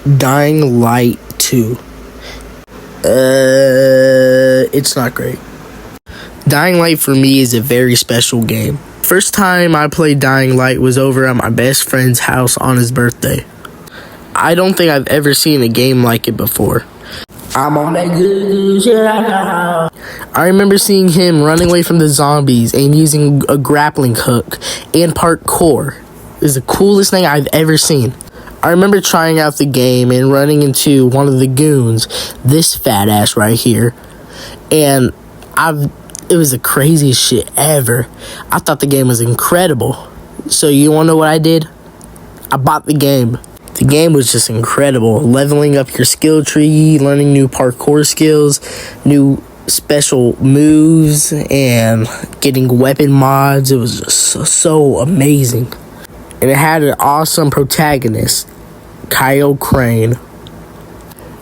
Dying Light 2. It's not great. Dying Light for me is a very special game. First time I played Dying Light was over at my best friend's house on his birthday. I don't think I've ever seen a game like it before. I'm on that good shit. I remember seeing him running away from the zombies and using a grappling hook and parkour. It was the coolest thing I've ever seen. I remember trying out the game and running into one of the goons, this fat ass right here, and it was the craziest shit ever. I thought the game was incredible. So you want to know what I did? I bought the game. The game was just incredible. Leveling up your skill tree, learning new parkour skills, new special moves, and getting weapon mods. It was just so amazing. And it had an awesome protagonist, Kyle Crane.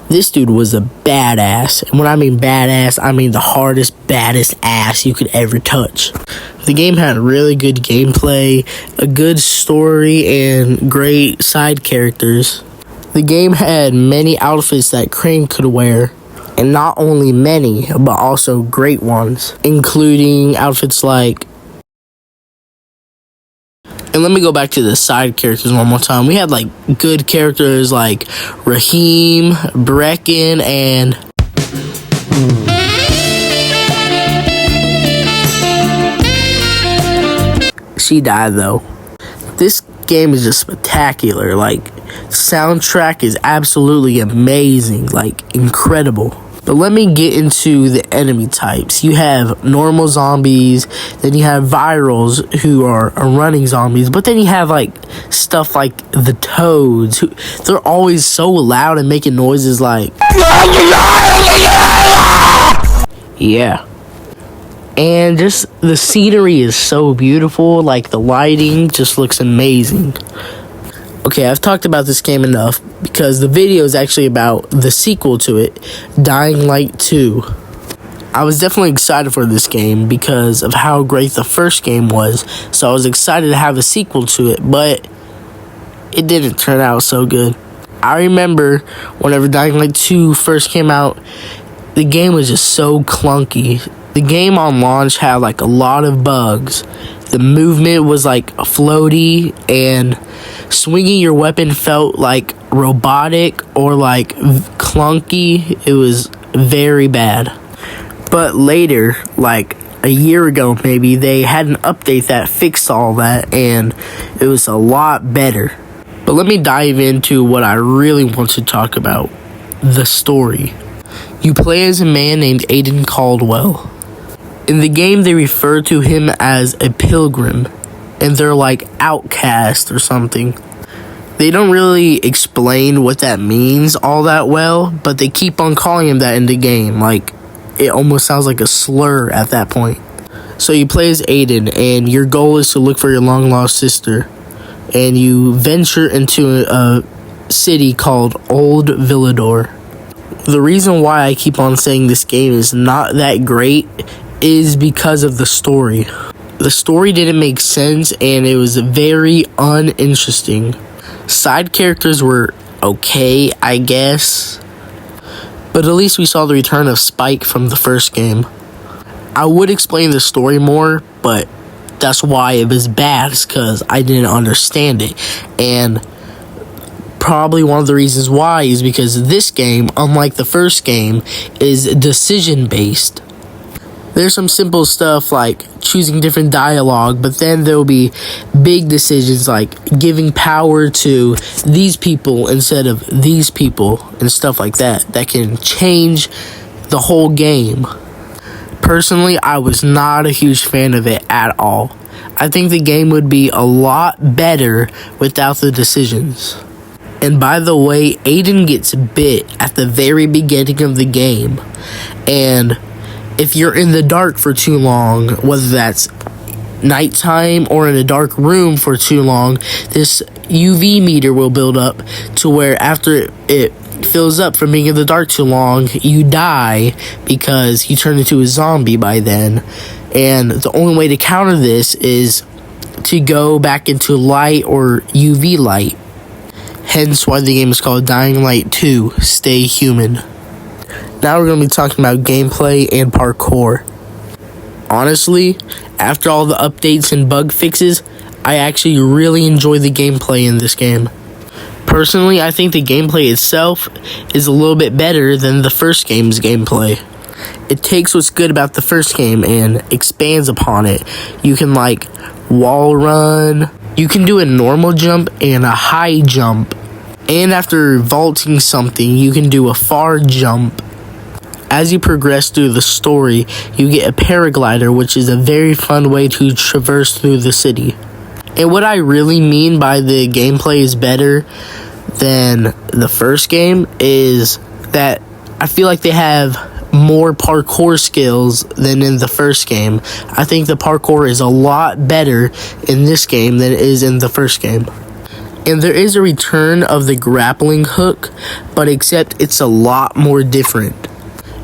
This dude was a badass. And when I mean badass, I mean the hardest, baddest ass you could ever touch. The game had really good gameplay, a good story, and great side characters. The game had many outfits that Crane could wear. And not only many, but also great ones, including outfits like... And let me go back to the side characters one more time. We had like good characters like Raheem, Brecken, and... She died though. This game is just spectacular. Like, soundtrack is absolutely amazing, like incredible. But let me get into the enemy types. You have normal zombies, then you have virals who are running zombies, but then you have like stuff like the toads. They're always so loud and making noises like... Yeah. And just the scenery is so beautiful, like the lighting just looks amazing. Okay, I've talked about this game enough because the video is actually about the sequel to it, Dying Light 2. I was definitely excited for this game because of how great the first game was, so I was excited to have a sequel to it, but it didn't turn out so good. I remember whenever Dying Light 2 first came out, the game was just so clunky. The game on launch had like a lot of bugs. The movement was like floaty, and swinging your weapon felt like robotic or like clunky. It was very bad. But later, like a year ago maybe, they had an update that fixed all that, and it was a lot better. But let me dive into what I really want to talk about, the story. You play as a man named Aiden Caldwell. In the game, they refer to him as a pilgrim, and they're like outcast or something. They don't really explain what that means all that well, but they keep on calling him that in the game. Like, it almost sounds like a slur at that point. So you play as Aiden, and your goal is to look for your long-lost sister. And you venture into a city called Old Villador. The reason why I keep on saying this game is not that great is because of the story. The story didn't make sense, and it was very uninteresting. Side characters were okay, I guess, but at least we saw the return of Spike from the first game. I would explain the story more, but that's why it was bad, is because I didn't understand it. And probably one of the reasons why is because this game, unlike the first game, is decision based. There's some simple stuff like choosing different dialogue, but then there'll be big decisions like giving power to these people instead of these people and stuff like that that can change the whole game. Personally, I was not a huge fan of it at all. I think the game would be a lot better without the decisions. And by the way, Aiden gets bit at the very beginning of the game, and if you're in the dark for too long, whether that's nighttime or in a dark room for too long, this UV meter will build up to where after it fills up from being in the dark too long, you die because you turn into a zombie by then. And the only way to counter this is to go back into light or UV light. hence why the game is called Dying Light 2: Stay Human. Now we're going to be talking about gameplay and parkour. Honestly, after all the updates and bug fixes, I actually really enjoy the gameplay in this game. Personally, I think the gameplay itself is a little bit better than the first game's gameplay. It takes what's good about the first game and expands upon it. You can wall run, you can do a normal jump and a high jump, and after vaulting something, you can do a far jump. As you progress through the story, you get a paraglider, which is a very fun way to traverse through the city. And what I really mean by the gameplay is better than the first game is that I feel like they have more parkour skills than in the first game. I think the parkour is a lot better in this game than it is in the first game. And there is a return of the grappling hook, but except it's a lot more different.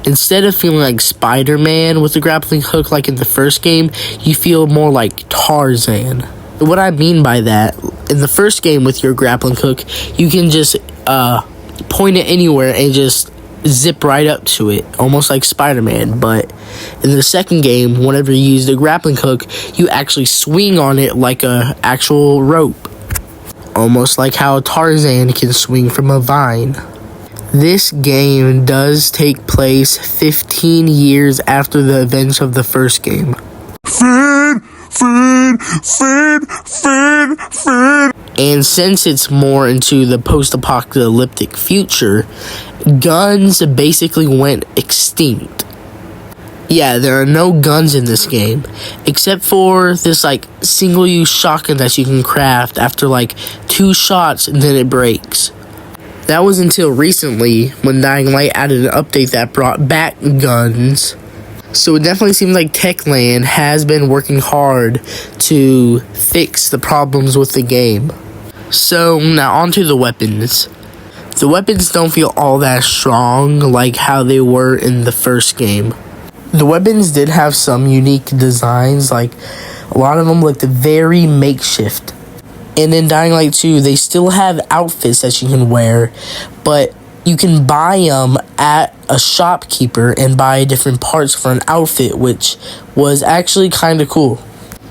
Instead of feeling like Spider-Man with the grappling hook like in the first game, you feel more like Tarzan. What I mean by that, in the first game with your grappling hook, you can just point it anywhere and just zip right up to it, almost like Spider-Man. But in the second game, whenever you use the grappling hook, you actually swing on it like a actual rope, almost like how Tarzan can swing from a vine. This game does take place 15 years after the events of the first game. And since it's more into the post-apocalyptic future, guns basically went extinct. Yeah, there are no guns in this game, except for this single-use shotgun that you can craft after 2 shots and then it breaks. That was until recently when Dying Light added an update that brought back guns. So it definitely seems like Techland has been working hard to fix the problems with the game. So now onto the weapons. The weapons don't feel all that strong like how they were in the first game. The weapons did have some unique designs, a lot of them looked very makeshift. And in Dying Light 2, they still have outfits that you can wear, but you can buy them at a shopkeeper and buy different parts for an outfit, which was actually kind of cool.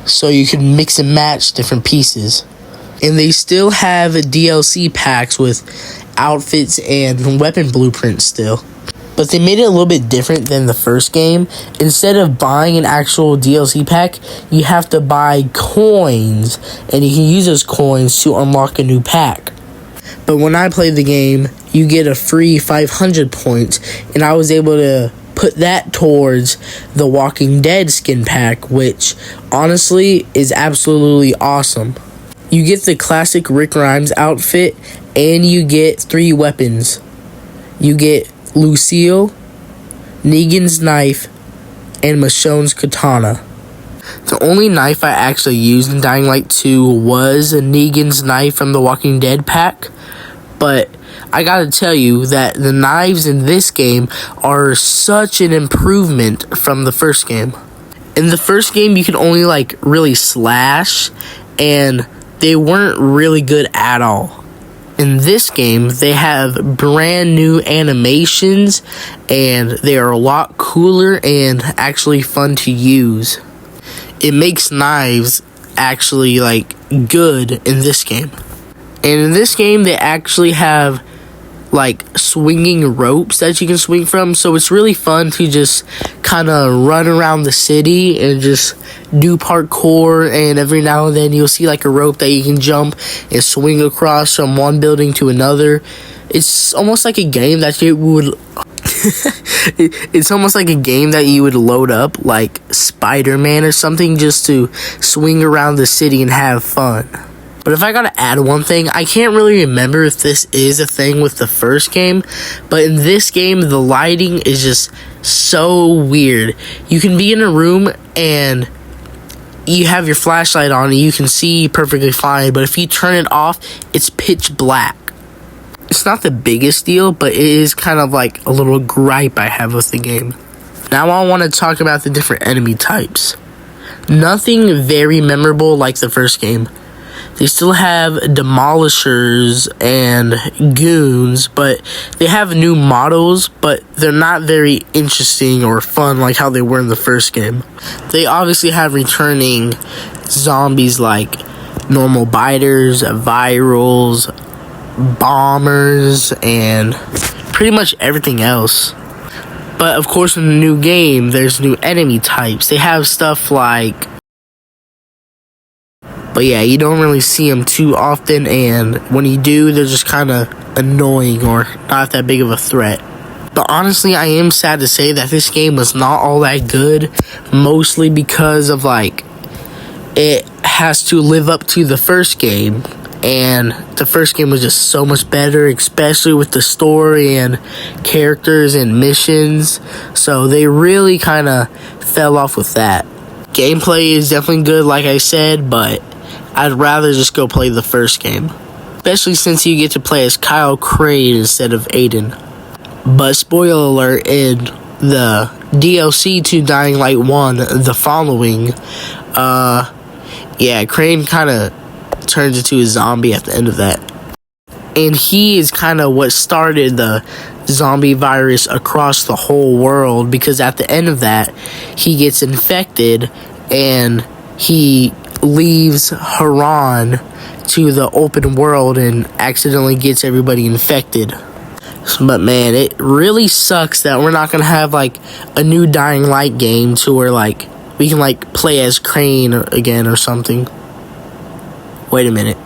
So you can mix and match different pieces. And they still have DLC packs with outfits and weapon blueprints still. But they made it a little bit different than the first game. Instead of buying an actual DLC pack, you have to buy coins, and you can use those coins to unlock a new pack. But when I played the game, you get a free 500 points, and I was able to put that towards the Walking Dead skin pack, which honestly is absolutely awesome. You get the classic Rick Grimes outfit, and you get 3 weapons. You get Lucille, Negan's knife, and Michonne's katana. The only knife I actually used in Dying Light 2 was Negan's knife from the Walking Dead pack, but I gotta tell you that the knives in this game are such an improvement from the first game. In the first game, you could only really slash, and they weren't really good at all. In this game, they have brand new animations, and they are a lot cooler and actually fun to use. It makes knives actually good in this game. And in this game, they actually have swinging ropes that you can swing from, so it's really fun to just kind of run around the city and just do parkour, and every now and then you'll see a rope that you can jump and swing across from one building to another. It's almost like a game that you would it's almost like a game that you would load up like Spider-Man or something, just to swing around the city and have fun. But if I gotta add one thing, I can't really remember if this is a thing with the first game, but in this game, the lighting is just so weird. You can be in a room and you have your flashlight on and you can see perfectly fine, but if you turn it off, it's pitch black. It's not the biggest deal, but it is kind of like a little gripe I have with the game. Now I want to talk about the different enemy types. Nothing very memorable like the first game. They still have demolishers and goons, but they have new models, but they're not very interesting or fun like how they were in the first game. They obviously have returning zombies like normal biters, virals, bombers, and pretty much everything else. But of course, in the new game, there's new enemy types. They have stuff like... But yeah, you don't really see them too often, and when you do, they're just kind of annoying or not that big of a threat. But honestly, I am sad to say that this game was not all that good, mostly because of, like, it has to live up to the first game, and the first game was just so much better, especially with the story and characters and missions, so they really kind of fell off with that. Gameplay is definitely good, like I said, but I'd rather just go play the first game, especially since you get to play as Kyle Crane instead of Aiden. But spoiler alert, in the DLC to Dying Light 1, The Following, yeah, Crane kind of turns into a zombie at the end of that. And he is kind of what started the zombie virus across the whole world, because at the end of that, he gets infected and he leaves Haran to the open world and accidentally gets everybody infected. But man, it really sucks that we're not gonna have like a new Dying Light game to where like we can like play as Crane again or something. Wait a minute.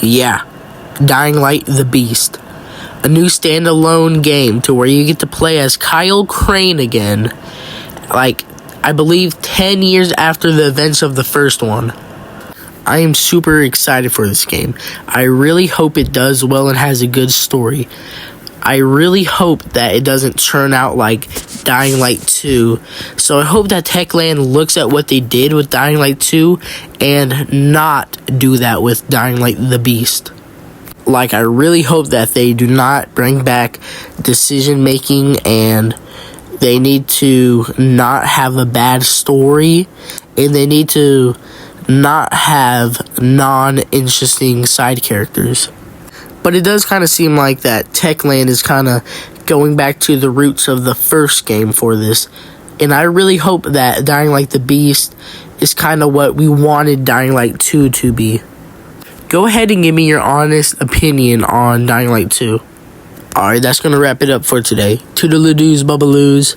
Yeah, Dying Light the Beast. A new standalone game to where you get to play as Kyle Crane again. Like, I believe 10 years after the events of the first one. I am super excited for this game. I really hope it does well and has a good story. I really hope that it doesn't turn out like Dying Light 2. So I hope that Techland looks at what they did with Dying Light 2 and not do that with Dying Light the Beast. Like, I really hope that they do not bring back decision making, and they need to not have a bad story, and they need to not have non-interesting side characters. But it does kind of seem like that Techland is kind of going back to the roots of the first game for this. And I really hope that Dying Light the Beast is kind of what we wanted Dying Light 2 to be. Go ahead and give me your honest opinion on Dying Light 2. Alright, that's going to wrap it up for today. Toodaloo-doos, bubaloos.